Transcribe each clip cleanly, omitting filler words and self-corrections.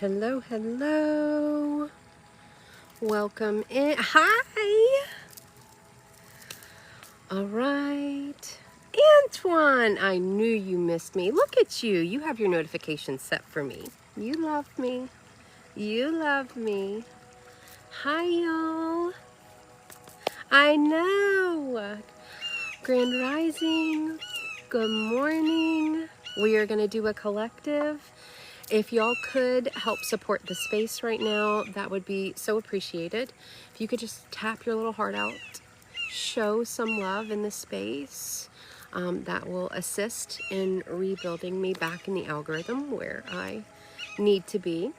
Hello, hello. Welcome in. Hi. All right. Antoine, I knew you missed me. Look at you. You have your notifications set for me. You love me. You love me. Hi, y'all. I know. Grand Rising. Good morning. We are going to do a collective. If y'all could help support the space right now, that would be so appreciated. If you could just tap your little heart out, show some love in the space, that will assist in rebuilding me back in the algorithm where I need to be.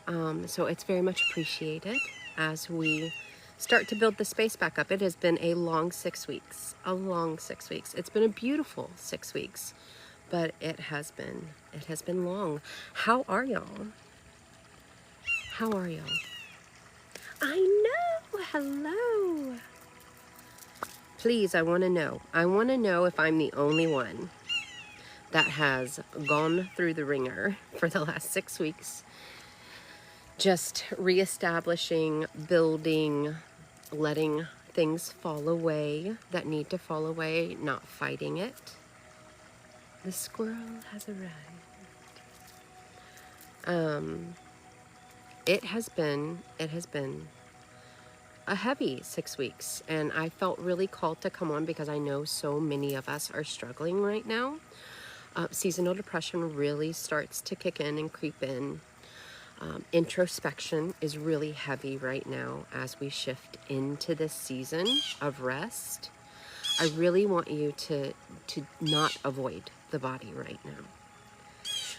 So it's very much appreciated as we start to build the space back up. It has been a long 6 weeks, It's been a beautiful 6 weeks, but it has been long. How are y'all? How are y'all? I know. Hello. Please, I want to know. I want to know if I'm the only one that has gone through the ringer for the last 6 weeks. Just reestablishing, building, letting things fall away that need to fall away, not fighting it. The squirrel has arrived. It has been a heavy 6 weeks, and I felt really called to come on because I know so many of us are struggling right now. Seasonal depression really starts to kick in and creep in. Introspection is really heavy right now as we shift into this season of rest. I really want you to not avoid the body right now,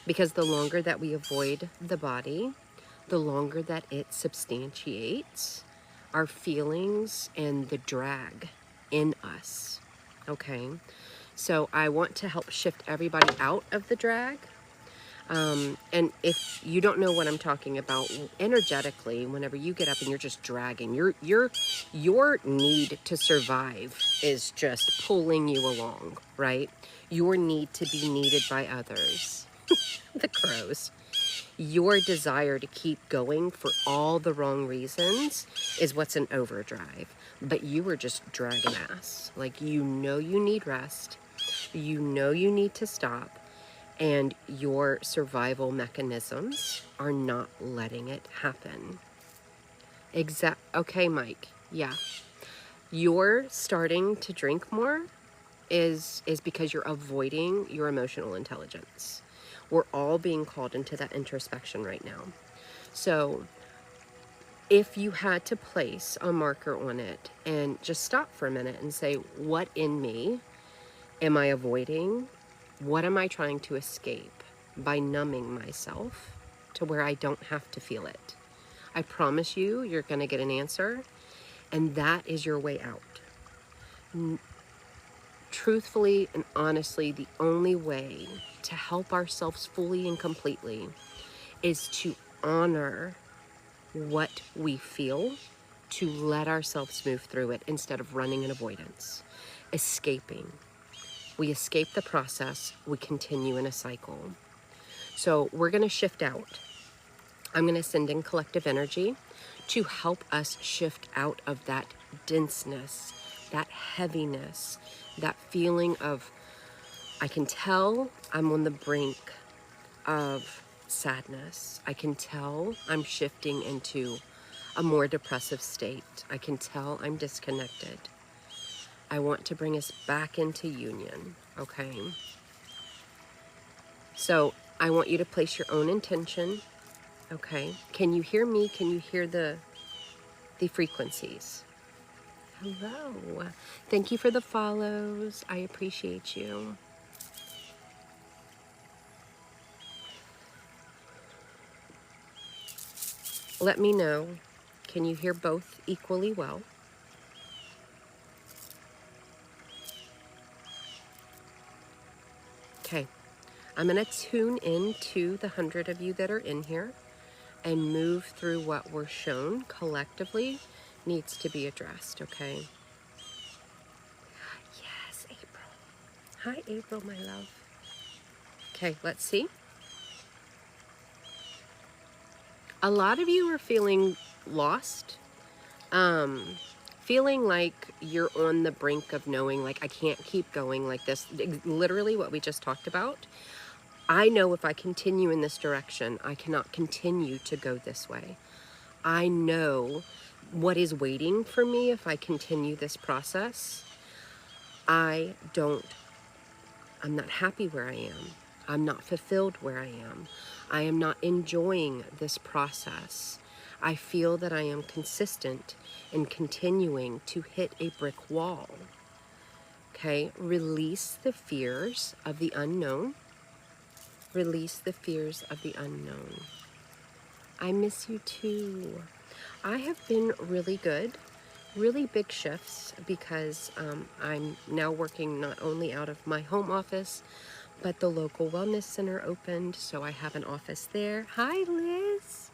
because the longer that we avoid the body, the longer that it substantiates our feelings and the drag in us. Okay, so I want to help shift everybody out of the drag. And if you don't know what I'm talking about, energetically, whenever you get up and you're just dragging, your need to survive is just pulling you along, right? Your need to be needed by others, the crows. Your desire to keep going for all the wrong reasons is what's in overdrive. But you were just dragging ass. Like, you know you need rest. You know you need to stop. And your survival mechanisms are not letting it happen. Okay, Mike. Yeah. You're starting to drink more is because you're avoiding your emotional intelligence. We're all being called into that introspection right now. So if you had to place a marker on it and just stop for a minute and say, what in me am I avoiding? What am I trying to escape by numbing myself to where I don't have to feel it? I promise you, you're going to get an answer, and that is your way out. Truthfully and honestly, the only way to help ourselves fully and completely is to honor what we feel, to let ourselves move through it instead of running in avoidance, escaping. We escape the process, we continue in a cycle. So we're going to shift out. I'm going to send in collective energy to help us shift out of that denseness, that heaviness, that feeling of, I can tell I'm on the brink of sadness. I can tell I'm shifting into a more depressive state. I can tell I'm disconnected. I want to bring us back into union, okay? So I want you to place your own intention, okay? Can you hear me? Can you hear the frequencies? Hello. Thank you for the follows. I appreciate you. Let me know. Can you hear both equally well? Okay. I'm going to tune in to the 100 of you that are in here and move through what we're shown collectively needs to be addressed, okay? Yes, April. Hi, April, my love. Okay, let's see. A lot of you are feeling lost, feeling like you're on the brink of knowing, like, I can't keep going like this. Literally what we just talked about. I know if I continue in this direction, I cannot continue to go this way. I know what is waiting for me if I continue this process. I'm not happy where I am. I'm not fulfilled where I am. I am not enjoying this process. I feel that I am consistent in continuing to hit a brick wall. Okay, release the fears of the unknown. Release the fears of the unknown. I miss you too. I have been really good, really big shifts because I'm now working not only out of my home office, but the local wellness center opened, so I have an office there. Hi, Liz.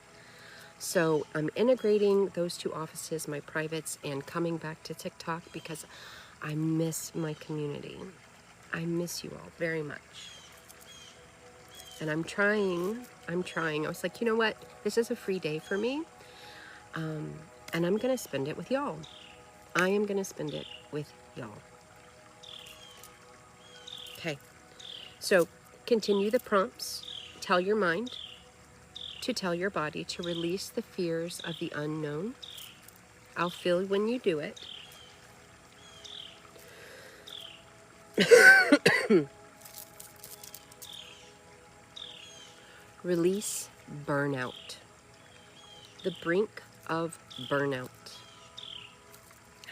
So I'm integrating those two offices, my privates, and coming back to TikTok because I miss my community. I miss you all very much. And I'm trying. I was like, you know what? This is a free day for me. And I'm going to spend it with y'all. I am going to spend it with y'all. Okay. So continue the prompts. Tell your mind to tell your body to release the fears of the unknown. I'll feel when you do it. Release burnout. The brink of burnout.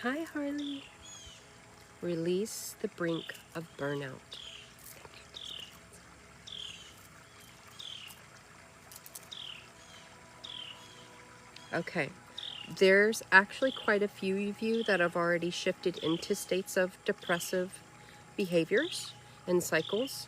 Hi, Harley. Release the brink of burnout. Okay, there's actually quite a few of you that have already shifted into states of depressive behaviors and cycles.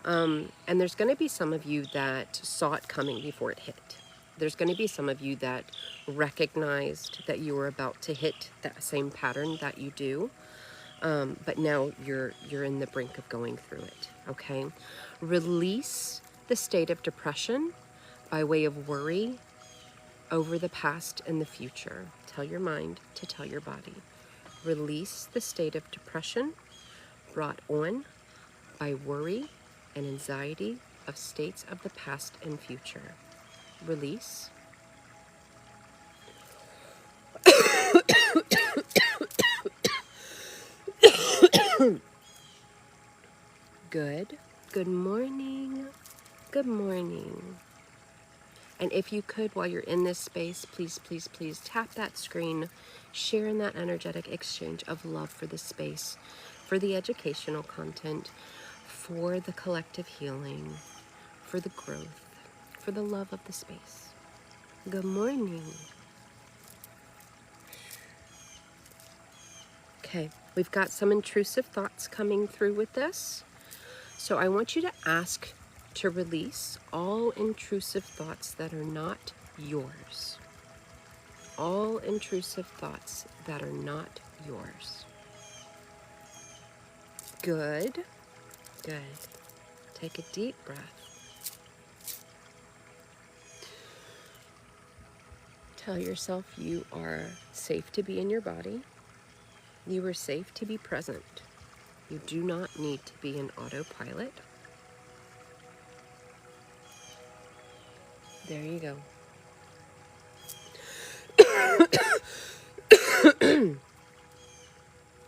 And there's going to be some of you that saw it coming before it hit. There's going to be some of you that recognized that you were about to hit that same pattern that you do. But now you're in the brink of going through it, okay? Release the state of depression by way of worry over the past and the future. Tell your mind to tell your body. Release the state of depression brought on by worry and anxiety of states of the past and future. Release. Good. Good morning. Good morning. And if you could, while you're in this space, please, please, please tap that screen, share in that energetic exchange of love for the space, for the educational content, for the collective healing, for the growth, for the love of the space. Good morning. Okay, we've got some intrusive thoughts coming through with this. So I want you to ask to release all intrusive thoughts that are not yours. All intrusive thoughts that are not yours. Good. Good. Take a deep breath. Tell yourself you are safe to be in your body. You are safe to be present. You do not need to be in autopilot. There you go.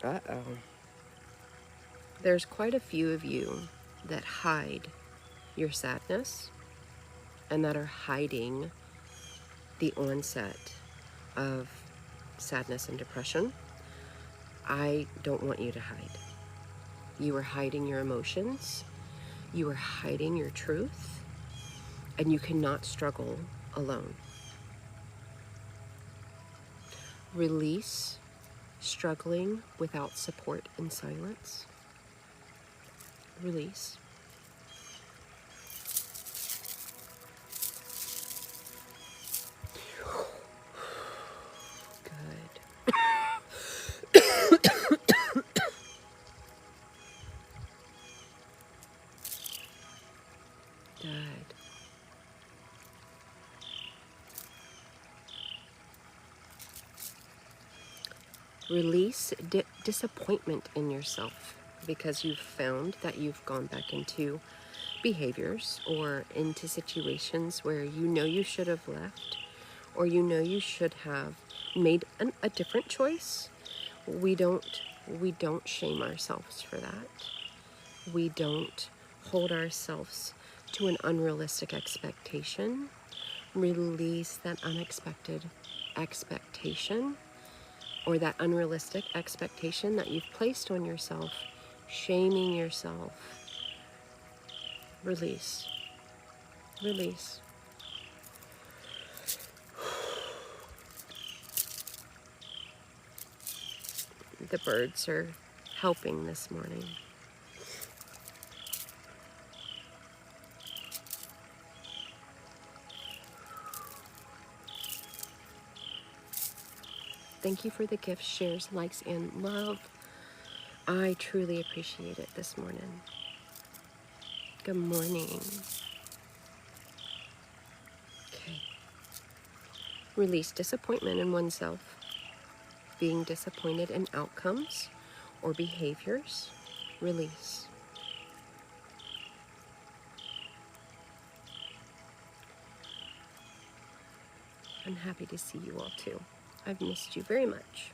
Uh-oh. There's quite a few of you that hide your sadness and that are hiding the onset of sadness and depression. I don't want you to hide. You are hiding your emotions. You are hiding your truth. And you cannot struggle alone. Release struggling without support and silence. Release. Good. Good. Release disappointment in yourself because you've found that you've gone back into behaviors or into situations where you know you should have left, or you know you should have made a different choice. We don't shame ourselves for that. We don't hold ourselves to an unrealistic expectation. Release that unexpected expectation or that unrealistic expectation that you've placed on yourself, shaming yourself. Release. Release. The birds are helping this morning. Thank you for the gifts, shares, likes, and love. I truly appreciate it this morning. Good morning. Okay. Release disappointment in oneself. Being disappointed in outcomes or behaviors. Release. I'm happy to see you all too. I've missed you very much.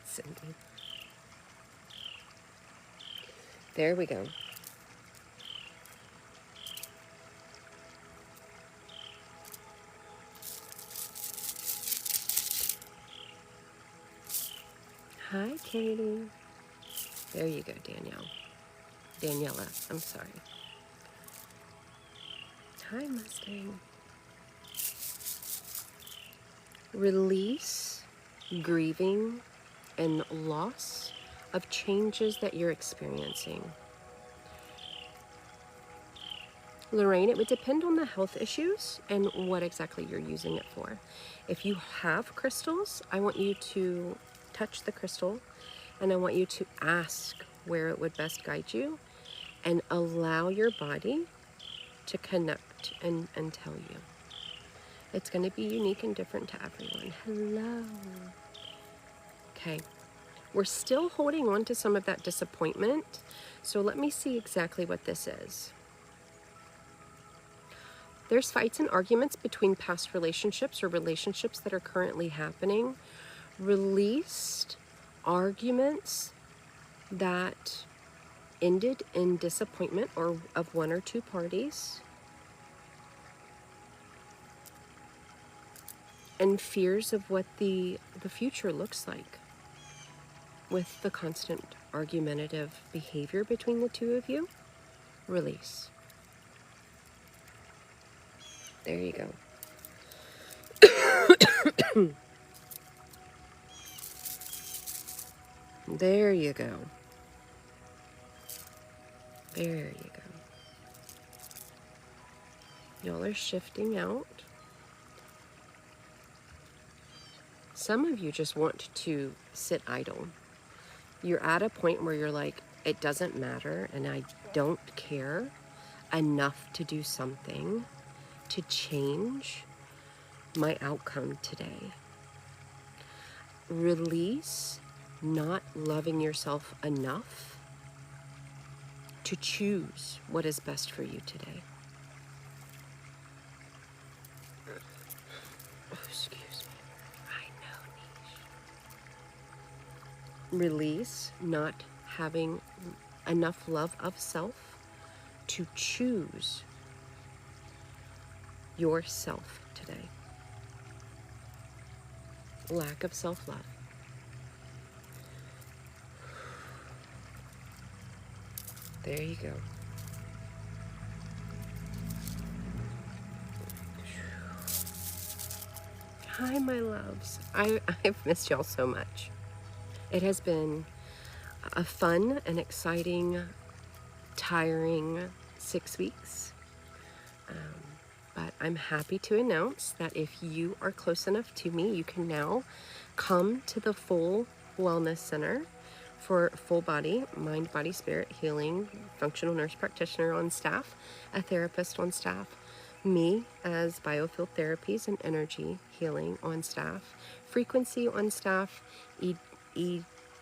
Cindy. There we go. Hi, Katie. There you go, Daniela, I'm sorry. Hi, Mustang. Release grieving and loss of changes that you're experiencing. Lorraine, it would depend on the health issues and what exactly you're using it for. If you have crystals, I want you to touch the crystal and I want you to ask where it would best guide you and allow your body to connect and tell you. It's going to be unique and different to everyone. Hello. Okay. We're still holding on to some of that disappointment. So let me see exactly what this is. There's fights and arguments between past relationships or relationships that are currently happening. Released arguments that ended in disappointment or of one or two parties. And fears of what the future looks like with the constant argumentative behavior between the two of you. Release. There you go. There you go. There you go. Y'all are shifting out. Some of you just want to sit idle. You're at a point where you're like, it doesn't matter and I don't care enough to do something to change my outcome today. Release not loving yourself enough to choose what is best for you today. Oh, excuse me. I know, Niche. Release not having enough love of self to choose yourself today. Lack of self-love. There you go. Hi, my loves. I've missed y'all so much. It has been a fun and exciting, tiring 6 weeks. But I'm happy to announce that if you are close enough to me, you can now come to the Full Wellness Center for full body, mind, body, spirit healing, functional nurse practitioner on staff, a therapist on staff, me as biofield therapies and energy healing on staff, frequency on staff,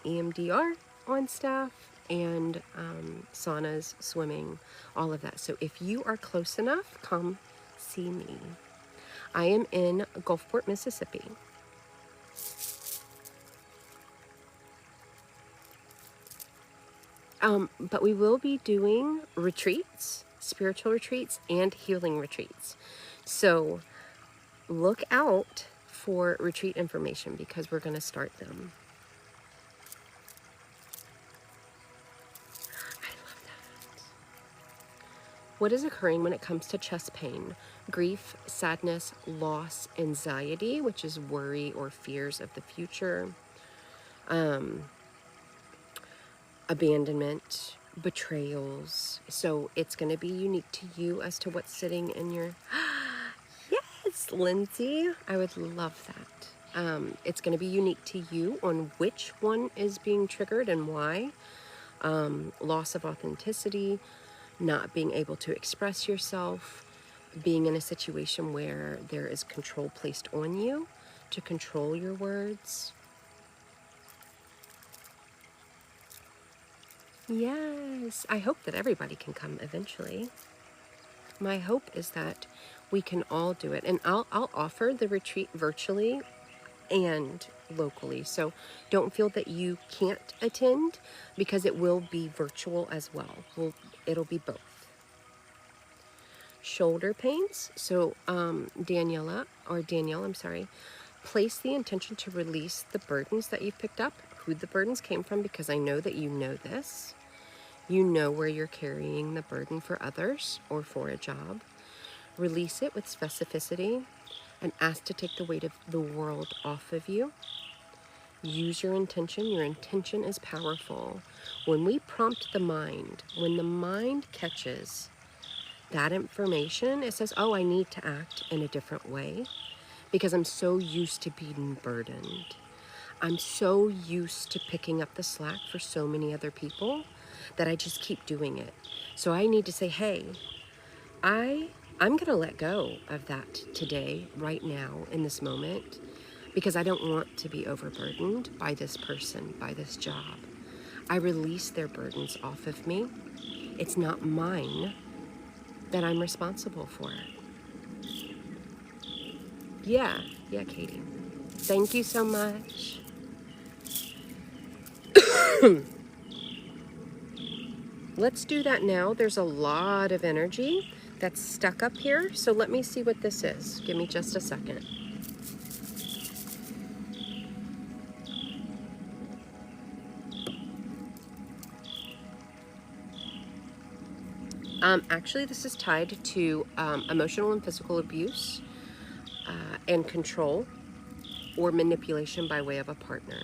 EMDR on staff, and saunas, swimming, all of that. So if you are close enough, come see me. I am in Gulfport, Mississippi. But we will be doing retreats, spiritual retreats, and healing retreats. So look out for retreat information because we're going to start them. I love that. What is occurring when it comes to chest pain? Grief, sadness, loss, anxiety, which is worry or fears of the future, abandonment, betrayals. So it's going to be unique to you as to what's sitting in your... Yes, Lindsay, I would love that. It's going to be unique to you on which one is being triggered and why. Loss of authenticity, not being able to express yourself, being in a situation where there is control placed on you to control your words. Yes, I hope that everybody can come eventually. My hope is that we can all do it. And I'll offer the retreat virtually and locally. So don't feel that you can't attend because it will be virtual as well. It'll be both. Shoulder pains. So Danielle, I'm sorry, place the intention to release the burdens that you've picked up, who the burdens came from, because I know that you know this. You know where you're carrying the burden for others or for a job. Release it with specificity and ask to take the weight of the world off of you. Use your intention. Your intention is powerful. When we prompt the mind, when the mind catches that information, it says, oh, I need to act in a different way because I'm so used to being burdened. I'm so used to picking up the slack for so many other people that I just keep doing it. So I need to say, hey, I'm going to let go of that today, right now, in this moment, because I don't want to be overburdened by this person, by this job. I release their burdens off of me. It's not mine that I'm responsible for. Yeah, Katie. Thank you so much. Let's do that now. There's a lot of energy that's stuck up here. So let me see what this is. Give me just a second. Actually, this is tied to emotional and physical abuse and control or manipulation by way of a partner.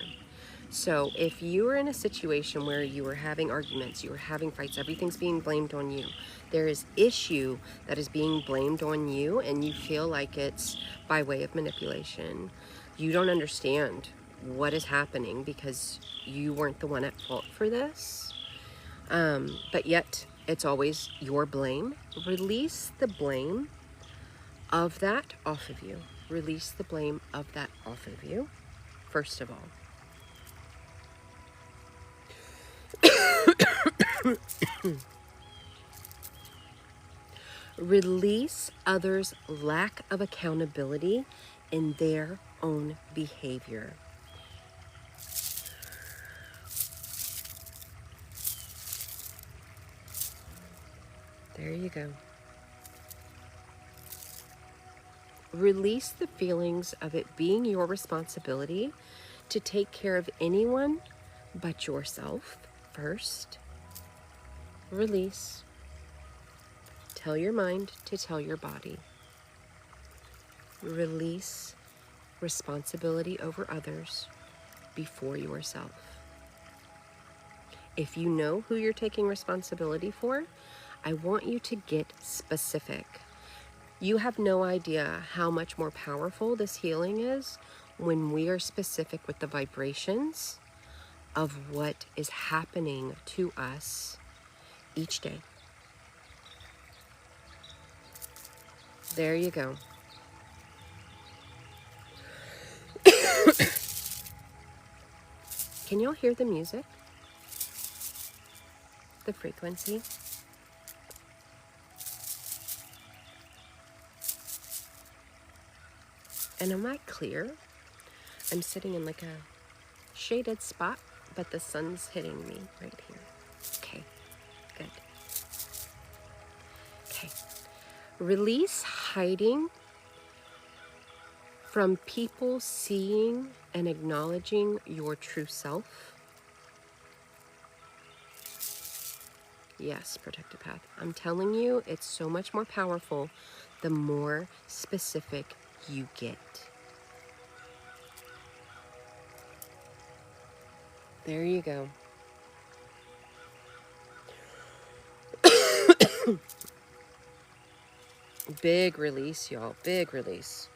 So if you are in a situation where you are having arguments, you are having fights, everything's being blamed on you, there is issue that is being blamed on you and you feel like it's by way of manipulation, you don't understand what is happening because you weren't the one at fault for this, but yet it's always your blame. Release the blame of that off of you. Release the blame of that off of you, first of all. Release others' lack of accountability in their own behavior. There you go. Release the feelings of it being your responsibility to take care of anyone but yourself first. Release. Tell your mind to tell your body. Release responsibility over others before yourself. If you know who you're taking responsibility for, I want you to get specific. You have no idea how much more powerful this healing is when we are specific with the vibrations of what is happening to us each day. There you go. Can y'all hear the music? The frequency? And am I clear? I'm sitting in like a shaded spot, but the sun's hitting me right here. Okay, good. Okay. Release hiding from people seeing and acknowledging your true self. Yes, protected path. I'm telling you, it's so much more powerful the more specific you get. There you go. Big release, y'all. Big release.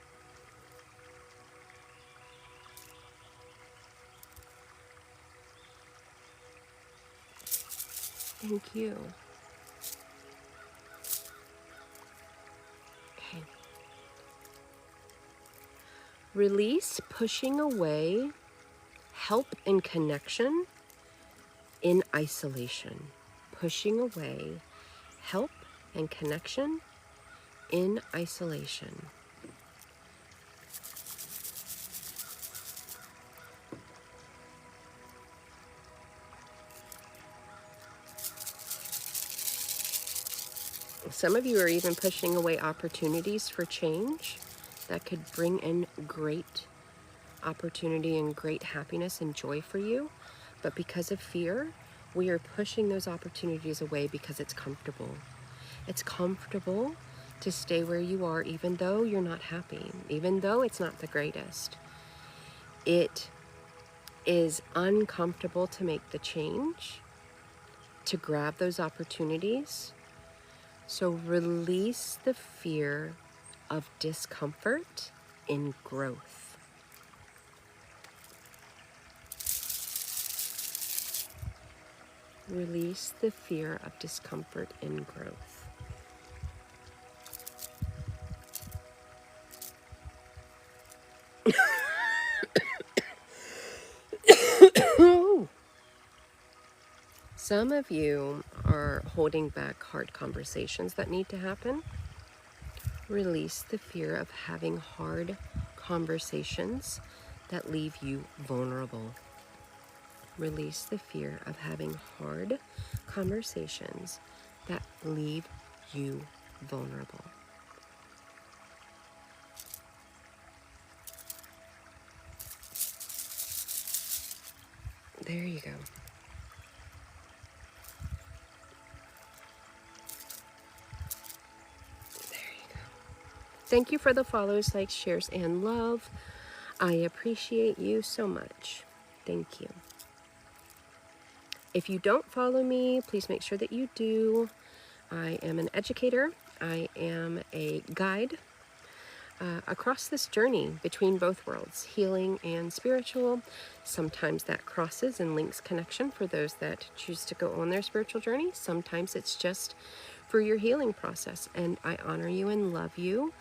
Thank you. Okay. Release pushing away help and connection in isolation. Pushing away help and connection in isolation. Some of you are even pushing away opportunities for change that could bring in great opportunity and great happiness and joy for you. But because of fear, we are pushing those opportunities away because it's comfortable. It's comfortable to stay where you are, even though you're not happy, even though it's not the greatest. It is uncomfortable to make the change, to grab those opportunities. So release the fear of discomfort in growth. Release the fear of discomfort in growth. Some of you are holding back hard conversations that need to happen. Release the fear of having hard conversations that leave you vulnerable. Release the fear of having hard conversations that leave you vulnerable. There you go. Thank you for the follows, likes, shares, and love. I appreciate you so much. Thank you. If you don't follow me, please make sure that you do. I am an educator. I am a guide across this journey between both worlds, healing and spiritual. Sometimes that crosses and links connection for those that choose to go on their spiritual journey. Sometimes it's just for your healing process, and I honor you and love you.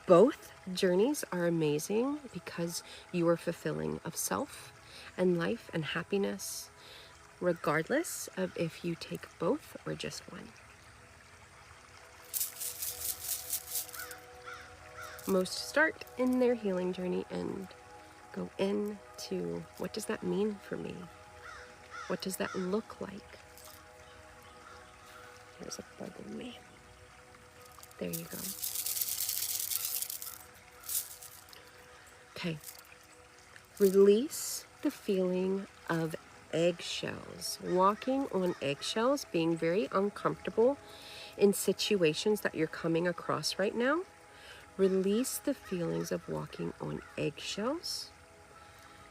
Both journeys are amazing because you are fulfilling of self and life and happiness, regardless of if you take both or just one. Most start in their healing journey and go into what does that mean for me? What does that look like? There's a bug in me. There you go. Okay. Release the feeling of eggshells. Walking on eggshells, being very uncomfortable in situations that you're coming across right now. Release the feelings of walking on eggshells,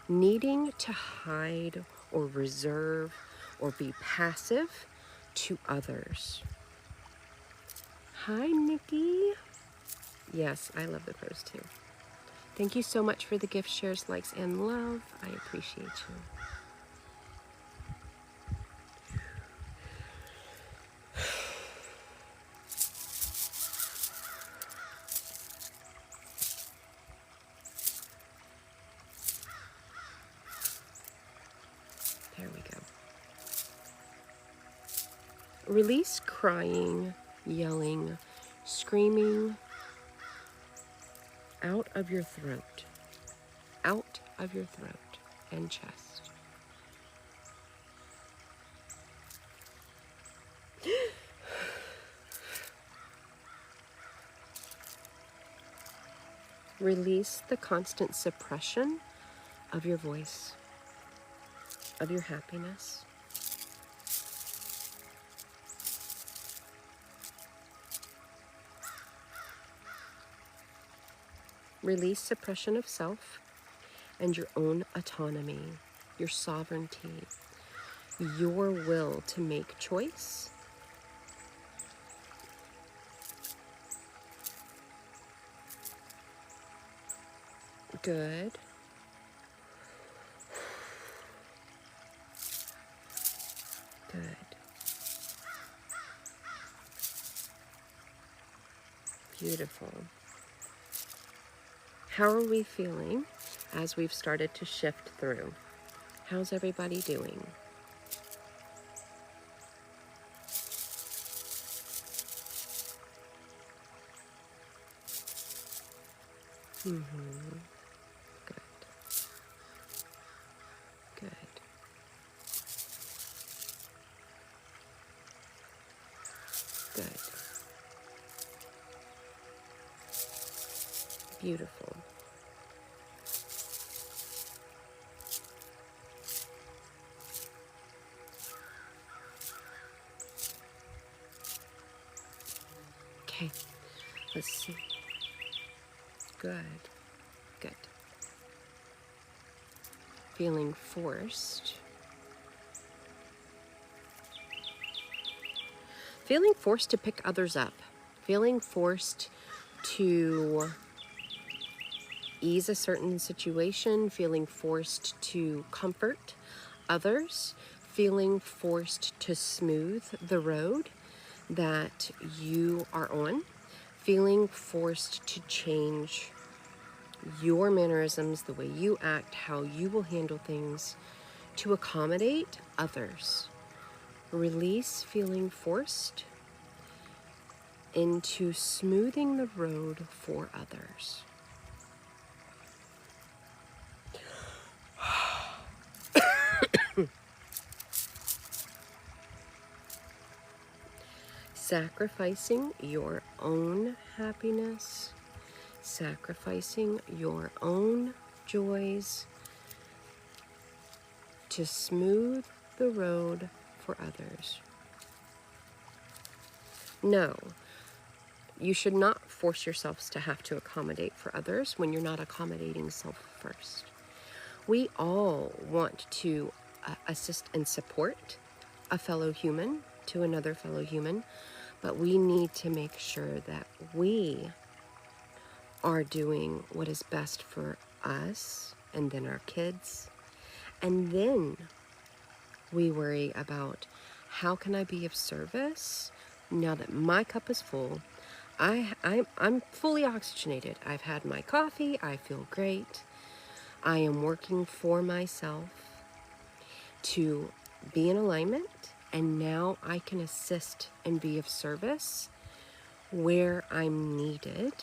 needing to hide or reserve or be passive to others. Hi, Nikki. Yes, I love the pose too. Thank you so much for the gift, shares, likes, and love. I appreciate you. Release crying, yelling, screaming out of your throat, and chest. Release the constant suppression of your voice, of your happiness. Release suppression of self and your own autonomy, your sovereignty, your will to make choice. Good. Good. Beautiful. How are we feeling as we've started to shift through? How's everybody doing? Mm-hmm. Good. Good. Good. Beautiful. Okay, let's see. Good. Good. Feeling forced. Feeling forced to pick others up. Feeling forced to ease a certain situation. Feeling forced to comfort others. Feeling forced to smooth the road that you are on. Feeling forced to change your mannerisms, the way you act, how you will handle things to accommodate others. Release feeling forced into smoothing the road for others. Sacrificing your own happiness, sacrificing your own joys to smooth the road for others. No, you should not force yourselves to have to accommodate for others when you're not accommodating self first. We all want to assist and support a fellow human to another fellow human, but we need to make sure that we are doing what is best for us and then our kids. And then we worry about how can I be of service now that my cup is full. I'm fully oxygenated. I've had my coffee. I feel great. I am working for myself to be in alignment, and now I can assist and be of service where I'm needed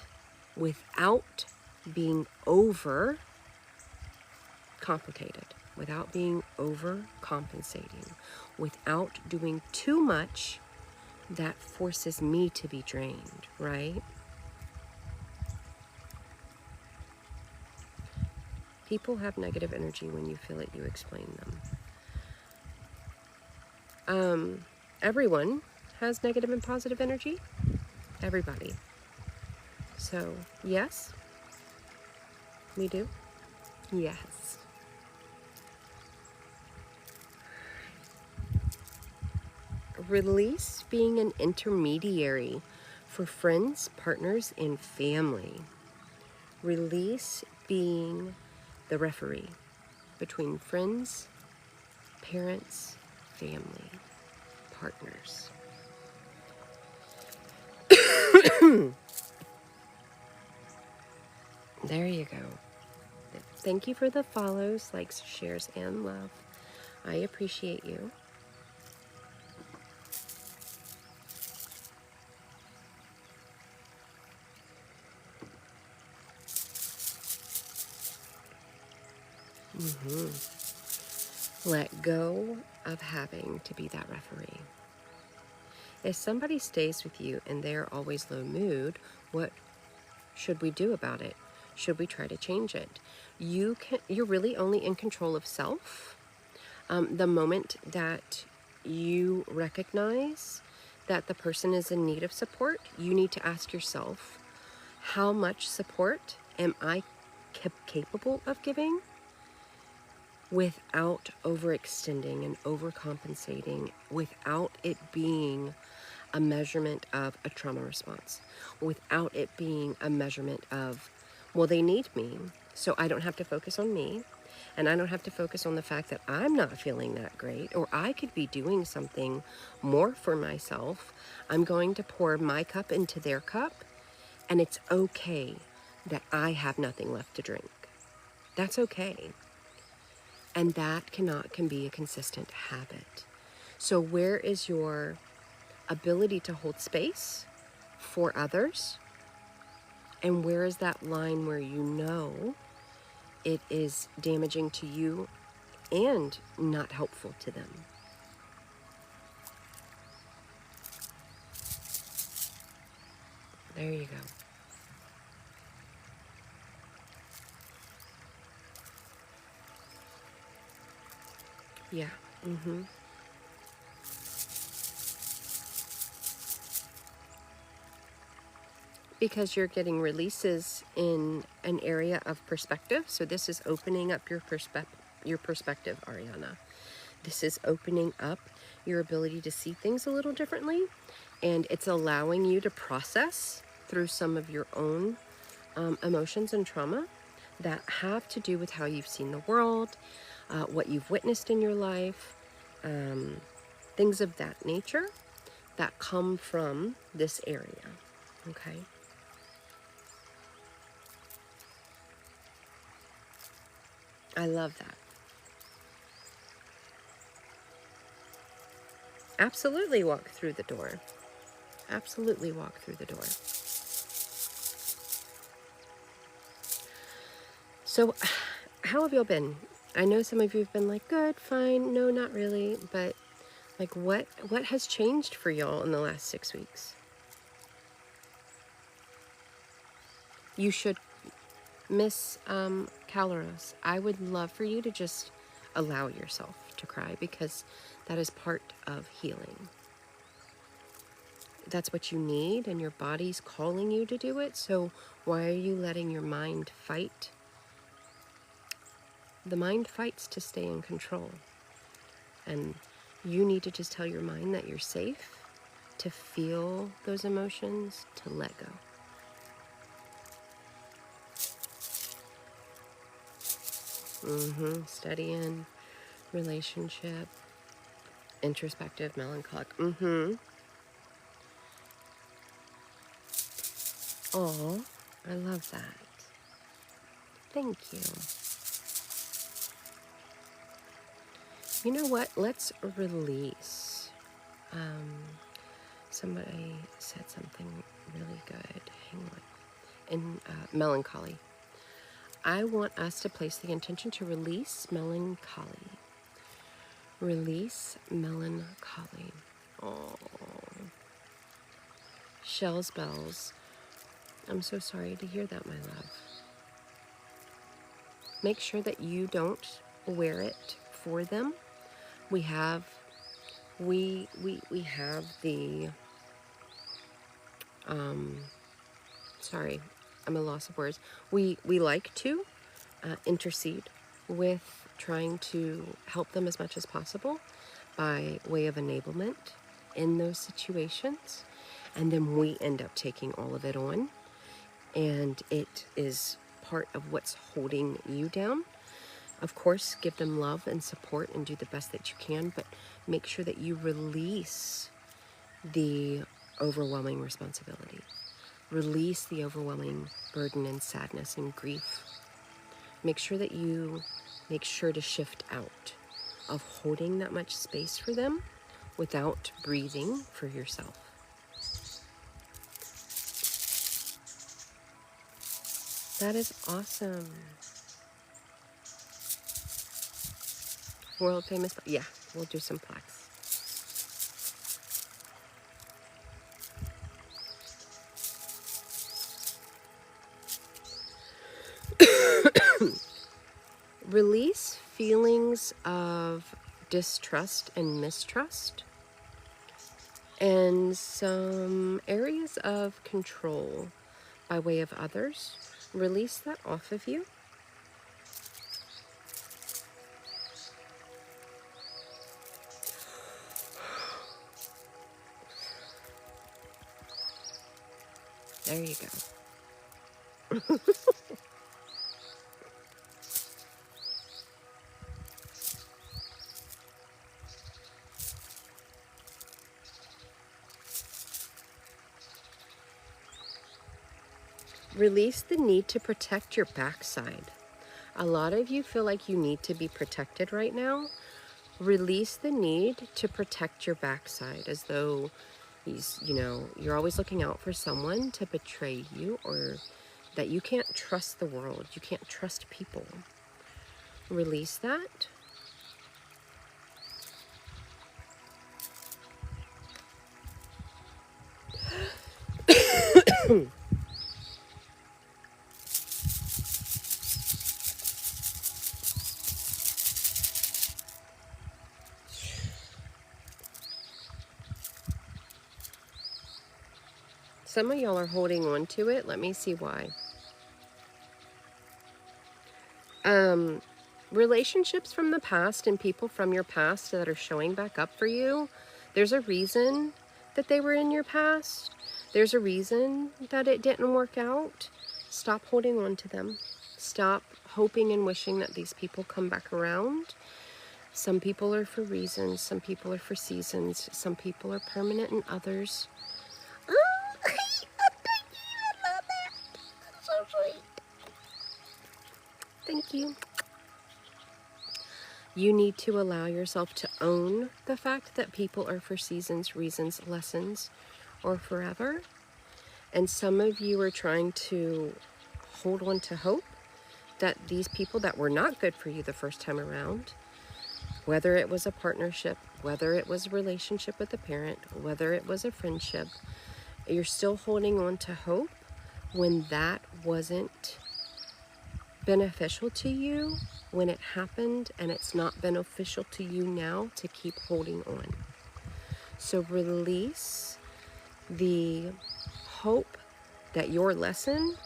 without being over complicated, without being over compensating, without doing too much that forces me to be drained, right? People have negative energy when you feel it, you explain them. Everyone has negative and positive energy. Everybody. So, yes, we do. Yes. Release being an intermediary for friends, partners, and family. Release being the referee between friends, parents, family, partners. There you go. Thank you for the follows, likes, shares, and love. I appreciate you. Let go of having to be that referee. If somebody stays with you and they're always low mood, what should we do about it? Should we try to change it? You're really only in control of self. The moment that you recognize that the person is in need of support, you need to ask yourself, how much support am I capable of giving without overextending and overcompensating, without it being a measurement of a trauma response, without it being a measurement of, well, they need me, so I don't have to focus on me, and I don't have to focus on the fact that I'm not feeling that great, or I could be doing something more for myself. I'm going to pour my cup into their cup, and it's okay that I have nothing left to drink. That's okay. And that can be a consistent habit. So where is your ability to hold space for others? And where is that line where you know it is damaging to you and not helpful to them? There you go. Yeah. Because you're getting releases in an area of perspective. So this is opening up your perspective, Ariana. This is opening up your ability to see things a little differently, and it's allowing you to process through some of your own emotions and trauma that have to do with how you've seen the world, what you've witnessed in your life, things of that nature that come from this area. Okay. I love that. Absolutely walk through the door. Absolutely walk through the door. So, how have y'all been? I know some of you have been like, good, fine, no, not really, but like what has changed for y'all in the last 6 weeks? You should, Miss Caloros, I would love for you to just allow yourself to cry, because that is part of healing. That's what you need, and your body's calling you to do it. So why are you letting your mind fight? The mind fights to stay in control. And you need to just tell your mind that you're safe to feel those emotions, to let go. Steady in, relationship, introspective, melancholic. Oh, I love that. Thank you. You know what? Let's release. Somebody said something really good. Hang on. In melancholy. I want us to place the intention to release melancholy. Release melancholy. Oh. Shells bells. I'm so sorry to hear that, my love. Make sure that you don't wear it for them. We have the sorry, I'm a loss of words. We like to intercede with trying to help them as much as possible by way of enablement in those situations, and then we end up taking all of it on, and it is part of what's holding you down. Of course, give them love and support and do the best that you can, but make sure that you release the overwhelming responsibility. Release the overwhelming burden and sadness and grief. Make sure that you make sure to shift out of holding that much space for them without breathing for yourself. That is awesome. World famous? Yeah, we'll do some plaques. Release feelings of distrust and mistrust, and some areas of control by way of others. Release that off of you. There you go. Release the need to protect your backside. A lot of you feel like you need to be protected right now. Release the need to protect your backside, as though you're always looking out for someone to betray you, or that you can't trust the world. You can't trust people. Release that. Some of y'all are holding on to it. Let me see why. Relationships from the past and people from your past that are showing back up for you, there's a reason that they were in your past. There's a reason that it didn't work out. Stop holding on to them. Stop hoping and wishing that these people come back around. Some people are for reasons. Some people are for seasons. Some people are permanent and others. Oh, thank you. I love that. That's so sweet. Thank you. You need to allow yourself to own the fact that people are for seasons, reasons, lessons, or forever. And some of you are trying to hold on to hope that these people that were not good for you the first time around, whether it was a partnership, whether it was a relationship with a parent, whether it was a friendship, you're still holding on to hope when that wasn't beneficial to you when it happened, and it's not beneficial to you now to keep holding on. So release the hope that your lesson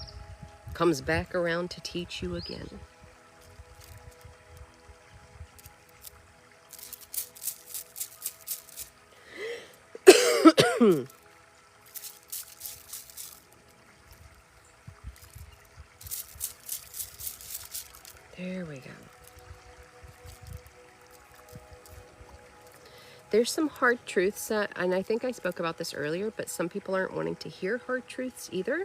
comes back around to teach you again. There we go. There's some hard truths that, and I think I spoke about this earlier, but some people aren't wanting to hear hard truths either.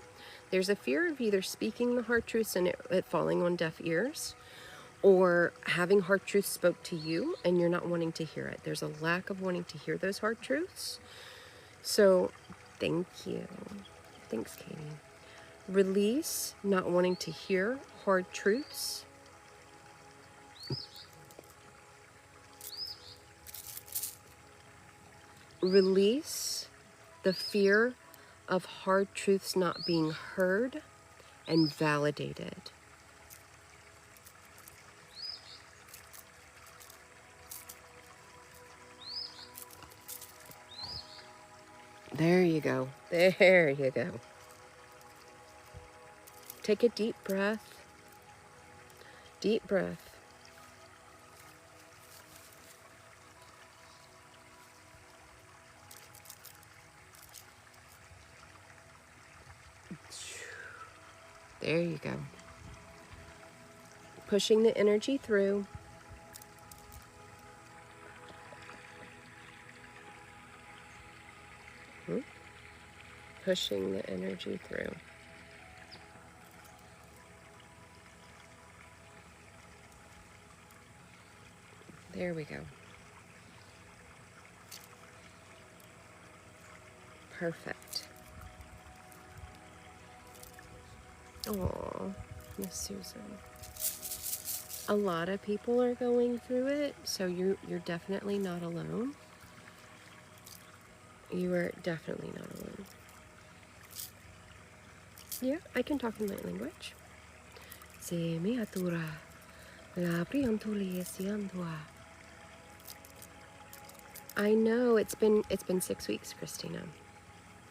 There's a fear of either speaking the hard truths and it falling on deaf ears, or having hard truths spoke to you and you're not wanting to hear it. There's a lack of wanting to hear those hard truths. So thank you. Thanks, Katie. Release not wanting to hear hard truths. Release the fear of hard truths not being heard and validated. There you go. There you go. Take a deep breath. Deep breath. There you go. Pushing the energy through. Pushing the energy through. There we go. Perfect. Oh, Miss Susan. A lot of people are going through it, so you're definitely not alone. You are definitely not alone. Yeah, I can talk in light language. Se me atura la priantuli siandua. I know it's been 6 weeks, Christina.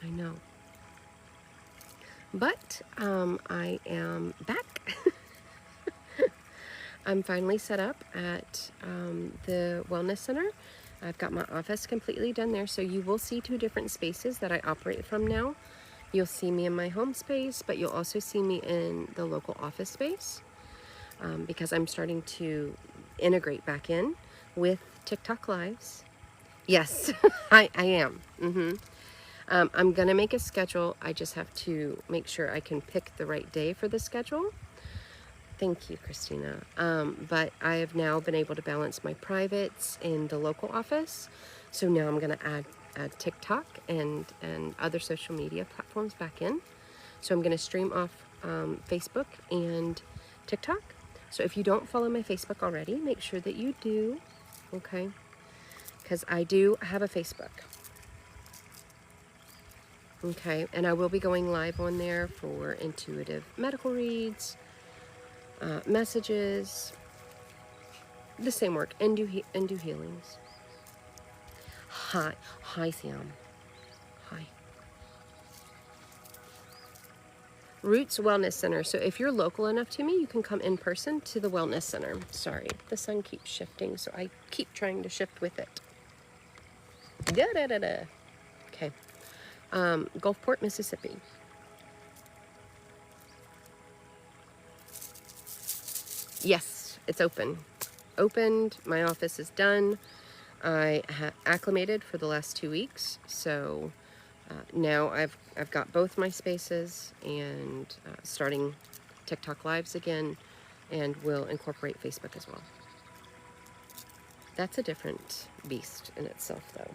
I know. But I am back. I'm finally set up at the Wellness Center. I've got my office completely done there, so you will see 2 different spaces that I operate from now. You'll see me in my home space, but you'll also see me in the local office space because I'm starting to integrate back in with TikTok Lives. Yes, I am. I'm going to make a schedule. I just have to make sure I can pick the right day for the schedule. Thank you, Christina. But I have now been able to balance my privates in the local office. So now I'm going to add TikTok and other social media platforms back in. So I'm going to stream off Facebook and TikTok. So if you don't follow my Facebook already, make sure that you do, okay? Because I do have a Facebook. Okay, and I will be going live on there for intuitive medical reads, messages, the same work, and do healings. Hi Sam. Hi. Roots Wellness Center. So if you're local enough to me, you can come in person to the Wellness Center. Sorry, the sun keeps shifting, so I keep trying to shift with it. Da-da-da-da. Okay. Gulfport, Mississippi. Yes, it's open. Opened. My office is done. I have acclimated for the last 2 weeks, so now I've got both my spaces and starting TikTok Lives again, and will incorporate Facebook as well. That's a different beast in itself, though.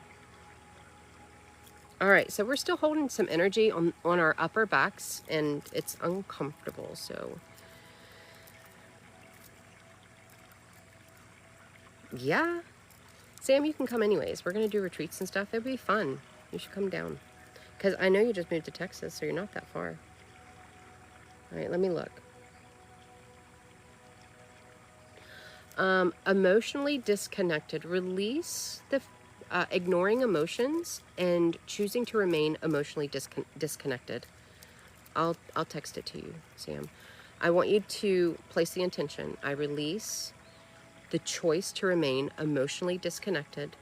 All right, so we're still holding some energy on our upper backs, and it's uncomfortable, so yeah. Sam, you can come anyways. We're going to do retreats and stuff. It'll be fun. You should come down. Because I know you just moved to Texas, so you're not that far. All right, let me look. Emotionally disconnected. Release the ignoring emotions and choosing to remain emotionally disconnected. I'll text it to you, Sam. I want you to place the intention. I release the choice to remain emotionally disconnected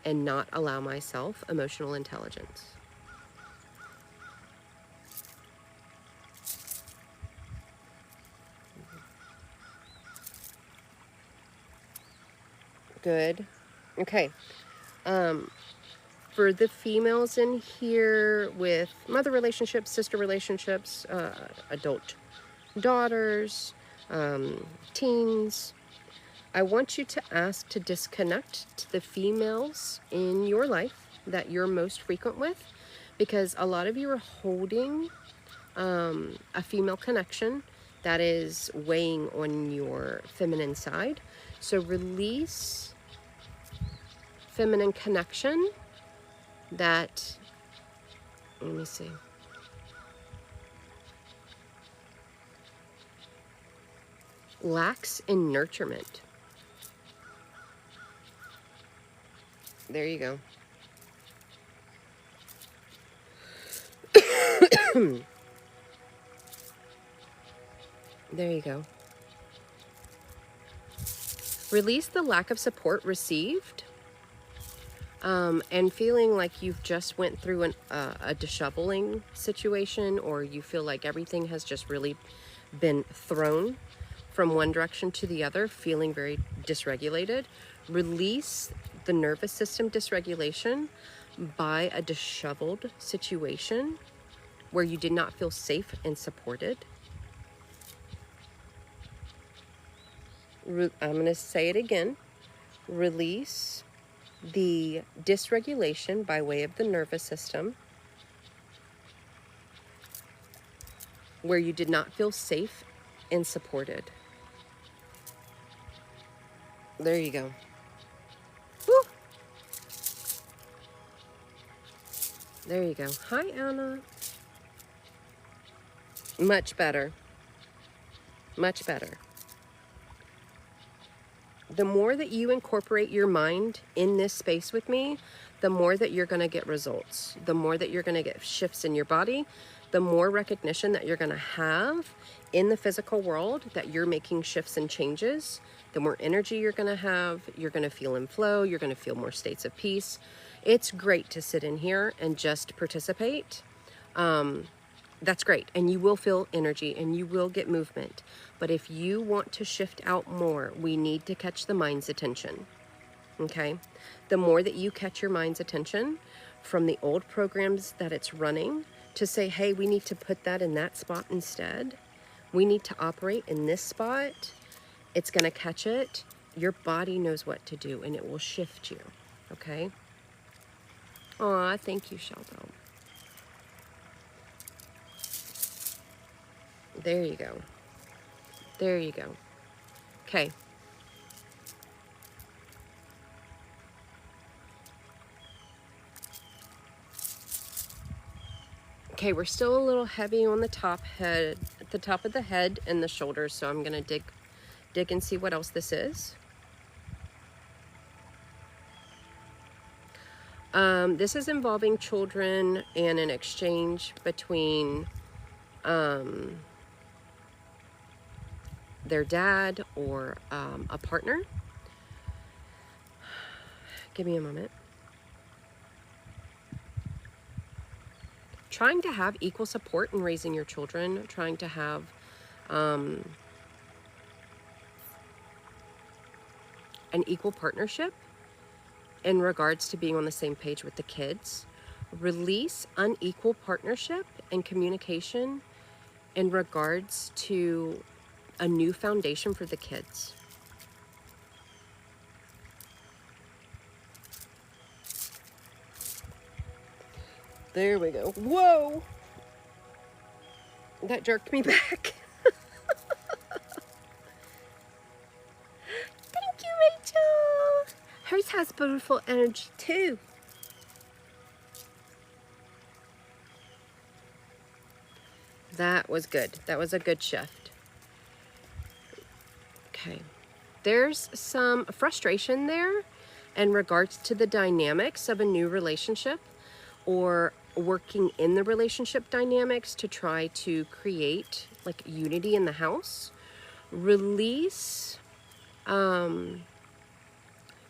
and not allow myself emotional intelligence. Good. Okay. For the females in here with mother relationships, sister relationships, adult daughters, teens, I want you to ask to disconnect to the females in your life that you're most frequent with, because a lot of you are holding a female connection that is weighing on your feminine side. So release feminine connection that, let me see, lacks in nurturement. There you go. There you go. Release the lack of support received, and feeling like you've just went through a disheveling situation, or you feel like everything has just really been thrown from one direction to the other, feeling very dysregulated. Release the nervous system dysregulation by a disheveled situation where you did not feel safe and supported. I'm going to say it again. Release the dysregulation by way of the nervous system where you did not feel safe and supported. There you go. Woo. There you go. Hi, Anna. Much better. Much better. The more that you incorporate your mind in this space with me, the more that you're going to get results. The more that you're going to get shifts in your body, the more recognition that you're going to have in the physical world that you're making shifts and changes, the more energy you're going to have, you're going to feel in flow, you're going to feel more states of peace. It's great to sit in here and just participate. That's great. And you will feel energy and you will get movement. But if you want to shift out more, we need to catch the mind's attention. Okay? The more that you catch your mind's attention from the old programs that it's running to say, hey, we need to put that in that spot instead. We need to operate in this spot. It's going to catch it. Your body knows what to do and it will shift you. Okay? Aw, thank you, Sheldon. There you go. There you go. Okay. Okay, we're still a little heavy on the top head, at the top of the head and the shoulders, so I'm gonna dig and see what else this is. This is involving children and an exchange between their dad or a partner. Give me a moment. Trying to have equal support in raising your children, trying to have an equal partnership in regards to being on the same page with the kids. Release unequal partnership and communication in regards to a new foundation for the kids. There we go. Whoa! That jerked me back. Thank you, Rachel. Hers has beautiful energy too. That was good. That was a good shift. Okay. There's some frustration there in regards to the dynamics of a new relationship or working in the relationship dynamics to try to create like unity in the house. Release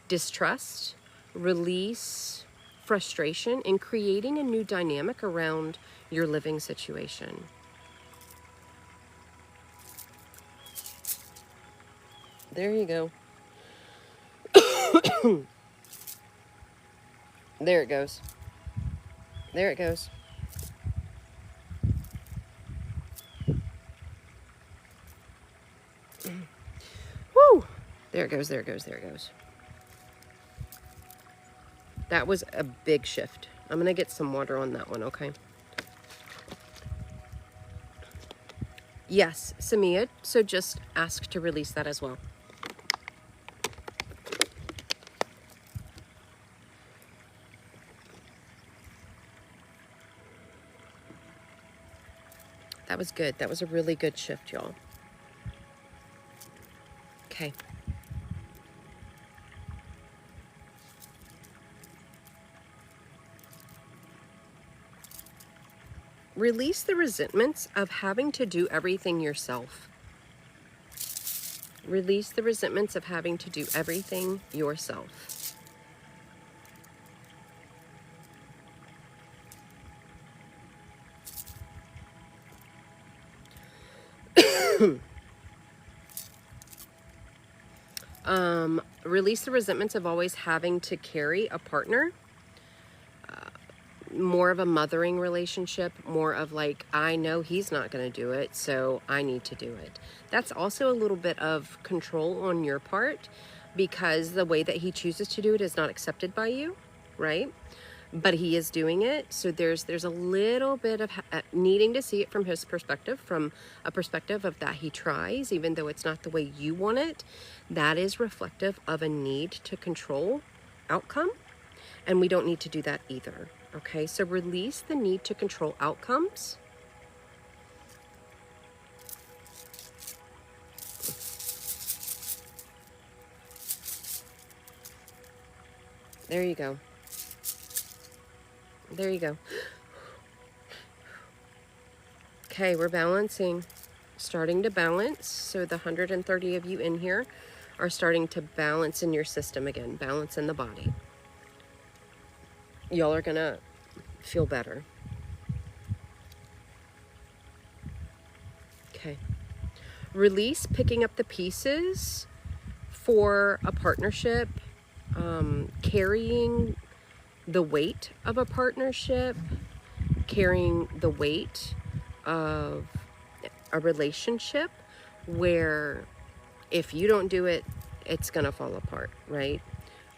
distrust, release frustration in creating a new dynamic around your living situation. There you go. There it goes. There it goes. Woo! There it goes, there it goes, there it goes. That was a big shift. I'm going to get some water on that one, okay? Yes, Samia, so just ask to release that as well. That was good. That was a really good shift, y'all. Okay. Release the resentments of having to do everything yourself. Release the resentments of having to do everything yourself. Release the resentments of always having to carry a partner. More of a mothering relationship, more of like, I know he's not going to do it, so I need to do it. That's also a little bit of control on your part because the way that he chooses to do it is not accepted by you, right? but he is doing it. So there's a little bit of needing to see it from his perspective, from a perspective of that he tries, even though it's not the way you want it. That is reflective of a need to control outcome, and we don't need to do that either. Okay, so release the need to control outcomes. There you go. There you go. Okay, we're balancing, starting to balance. So the 130 of you in here are starting to balance in your system again, balance in the body. Y'all are gonna feel better. Okay. Release picking up the pieces for a partnership, carrying the weight of a partnership, carrying the weight of a relationship where if you don't do it, it's gonna fall apart, right?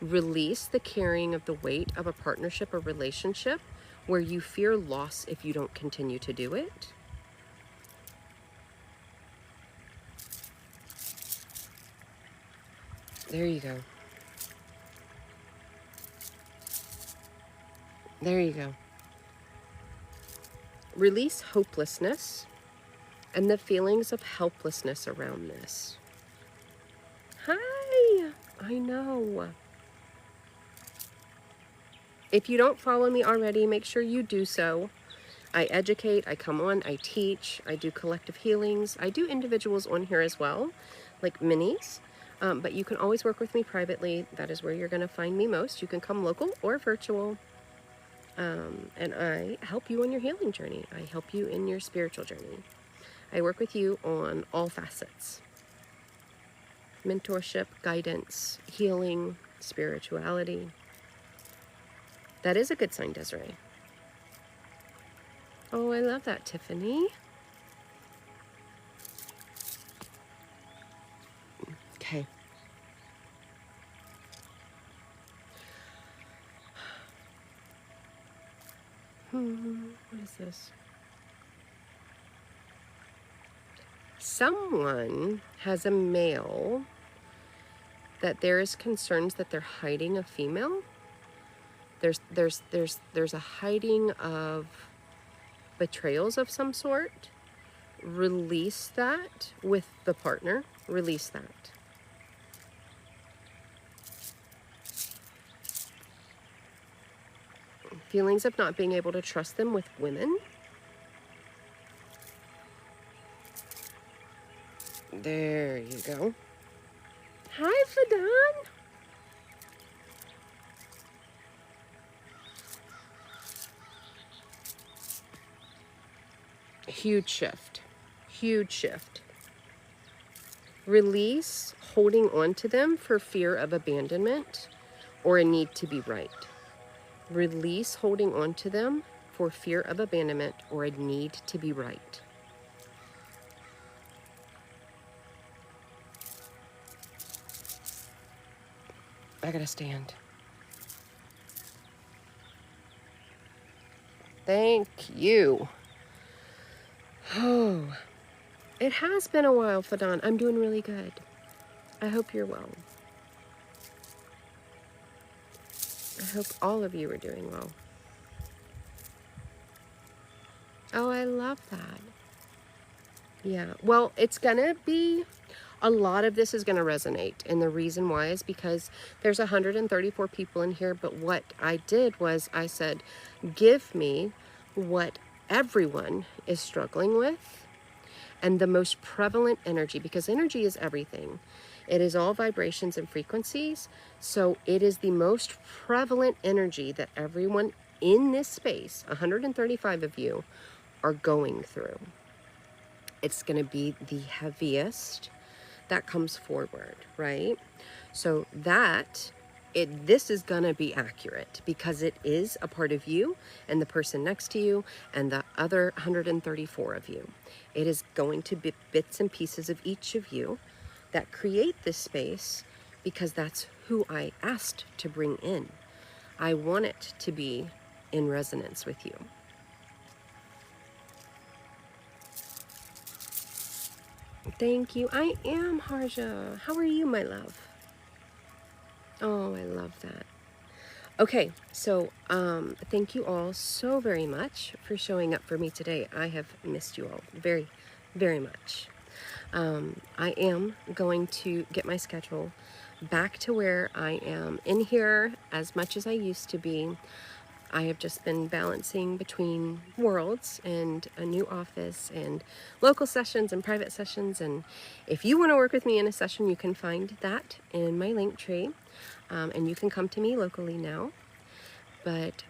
Release the carrying of the weight of a partnership or relationship where you fear loss if you don't continue to do it. There you go. There you go. Release hopelessness and the feelings of helplessness around this. Hi, I know. If you don't follow me already, make sure you do so. I educate, I come on, I teach, I do collective healings. I do individuals on here as well, like minis. But you can always work with me privately. That is where you're going to find me most. You can come local or virtual. And I help you on your healing journey. I help you in your spiritual journey. I work with you on all facets. Mentorship, guidance, healing, spirituality. That is a good sign, Desiree. Oh, I love that, Tiffany. Okay. What is this? Someone has a male that there is concerns that they're hiding a female. There's a hiding of betrayals of some sort. Release that with the partner. Release that. Feelings of not being able to trust them with women. There you go. Hi, Fadan. Huge shift. Huge shift. Release holding on to them for fear of abandonment or a need to be right. Release holding on to them for fear of abandonment or a need to be right. I gotta stand. Thank you. Oh, it has been a while, Fadan. I'm doing really good. I hope you're well. I hope all of you are doing well. Oh, I love that. Yeah, well, it's gonna be, a lot of this is gonna resonate. And the reason why is because there's 134 people in here, but what I did was I said, give me what everyone is struggling with and the most prevalent energy, because energy is everything. It is all vibrations and frequencies. So it is the most prevalent energy that everyone in this space, 135 of you, are going through. It's going to be the heaviest that comes forward, right? So this is going to be accurate because it is a part of you and the person next to you and the other 134 of you. It is going to be bits and pieces of each of you that create this space because that's who I asked to bring in. I want it to be in resonance with you. Thank you. I am, Harja. How are you, my love? Oh, I love that. Okay, so thank you all so very much for showing up for me today. I have missed you all very, very much. I am going to get my schedule back to where I am in here as much as I used to be. I have just been balancing between worlds and a new office and local sessions and private sessions. And if you want to work with me in a session, you can find that in my link tree. And you can come to me locally now. But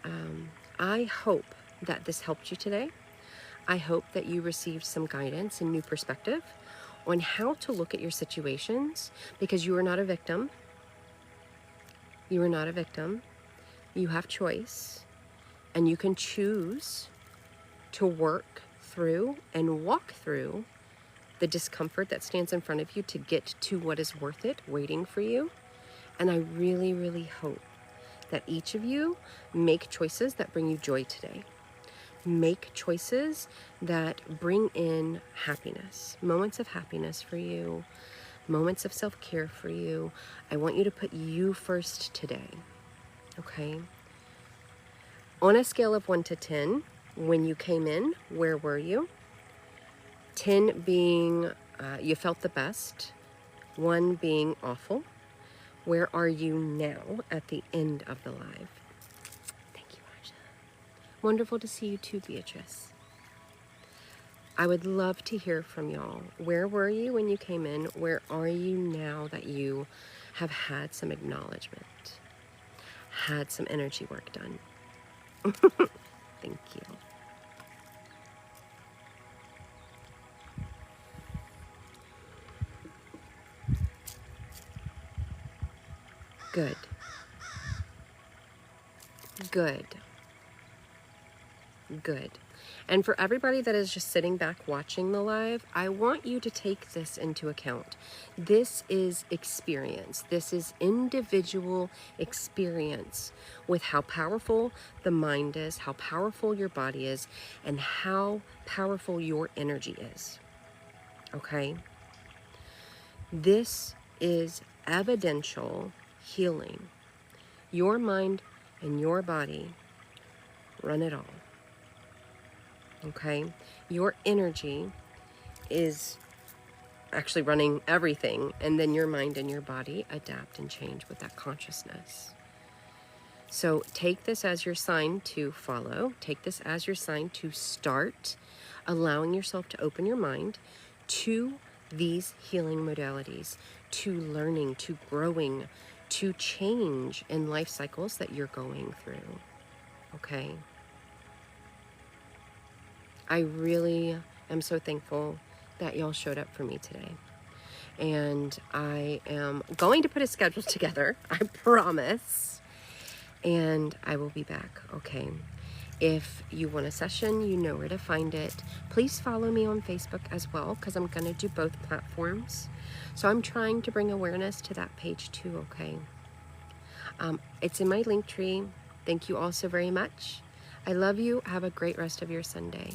I hope that this helped you today. I hope that you received some guidance and new perspective on how to look at your situations, because you are not a victim. You are not a victim. You have choice, and you can choose to work through and walk through the discomfort that stands in front of you to get to what is worth it waiting for you. And I really, really hope that each of you make choices that bring you joy today. Make choices that bring in happiness, moments of happiness for you, moments of self-care for you. I want you to put you first today, okay? On a scale of 1 to 10, when you came in, where were you? 10 being you felt the best, 1 being awful. Where are you now at the end of the live? Thank you, Marcia. Wonderful to see you too, Beatrice. I would love to hear from y'all. Where were you when you came in? Where are you now that you have had some acknowledgement, had some energy work done? Thank you. Good. Good. Good. And for everybody that is just sitting back watching the live, I want you to take this into account. This is experience. This is individual experience with how powerful the mind is, how powerful your body is, and how powerful your energy is. Okay? This is evidential healing. Your mind and your body run it all. Okay? Your energy is actually running everything, and then your mind and your body adapt and change with that consciousness. So take this as your sign to follow. Take this as your sign to start allowing yourself to open your mind to these healing modalities, to learning, to growing, to change in life cycles that you're going through. Okay? I really am so thankful that y'all showed up for me today. And I am going to put a schedule together, I promise. And I will be back, okay? If you want a session, you know where to find it. Please follow me on Facebook as well, because I'm going to do both platforms. So I'm trying to bring awareness to that page too, okay? It's in my link tree. Thank you all so very much. I love you. Have a great rest of your Sunday.